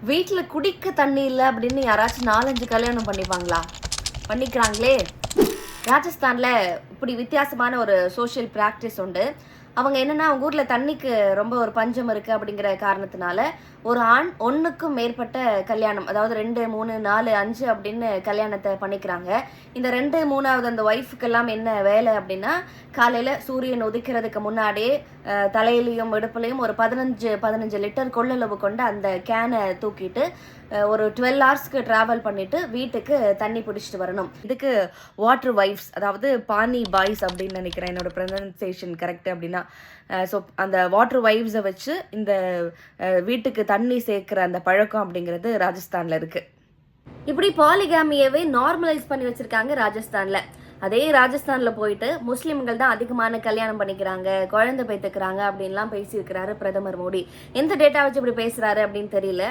வீட்டுல குடிக்க தண்ணி இல்லை அப்படின்னு யாராச்சும் 4-5 கல்யாணம் பண்ணிப்பாங்களா? பண்ணிக்கிறாங்களே. ராஜஸ்தான்ல இப்படி வித்தியாசமான ஒரு சோஷியல் பிராக்டிஸ் உண்டு. அவங்க என்னன்னா, அவங்க ஊர்ல தண்ணிக்கு ரொம்ப ஒரு பஞ்சம் இருக்கு அப்படிங்கிற காரணத்தினால ஒரு ஆண் ஒன்றுக்கும் மேற்பட்ட கல்யாணம், அதாவது 2, 3, 4, 5 அப்படின்னு கல்யாணத்தை பண்ணிக்கிறாங்க. இந்த 2, 3வது அந்த ஒய்ஃபுக்கெல்லாம் என்ன வேலை அப்படின்னா, காலையில சூரியன் உதிக்கிறதுக்கு முன்னாடியே தலையிலையும் இடுப்புலையும் ஒரு 15 லிட்டர் கொள்ளளவு கொண்ட அந்த கேனை தூக்கிட்டு ஒரு 12 ஹவர்ஸ்க்கு டிராவல் பண்ணிட்டு வீட்டுக்கு தண்ணி பிடிச்சிட்டு வரணும். இதுக்கு வாட்டர் வைஃப்ஸ், அதாவது பானி பாய்ஸ் அப்படின்னு நினைக்கிறேன், என்னோட ப்ரொனன்சியேஷன் கரெக்ட் அப்படின்னா. ஸோ அந்த வாட்டர் வைஃப்ஸை வச்சு இந்த வீட்டுக்கு தண்ணி சேர்க்குற அந்த பழக்கம் அப்படிங்கிறது ராஜஸ்தான்ல இருக்கு. இப்படி பாலிகாமியவே நார்மலைஸ் பண்ணி வச்சிருக்காங்க ராஜஸ்தான்ல. அதே ராஜஸ்தான்ல போயிட்டு முஸ்லிம்கள் தான் அதிகமான கல்யாணம் பண்ணிக்கிறாங்க, குழந்தை பெற்றுக்கிறாங்க அப்படின்லாம் பேசியிருக்கிறாரு பிரதமர் மோடி. எந்த டேட்டா வச்சு இப்படி பேசுறாரு அப்படின்னு தெரியல.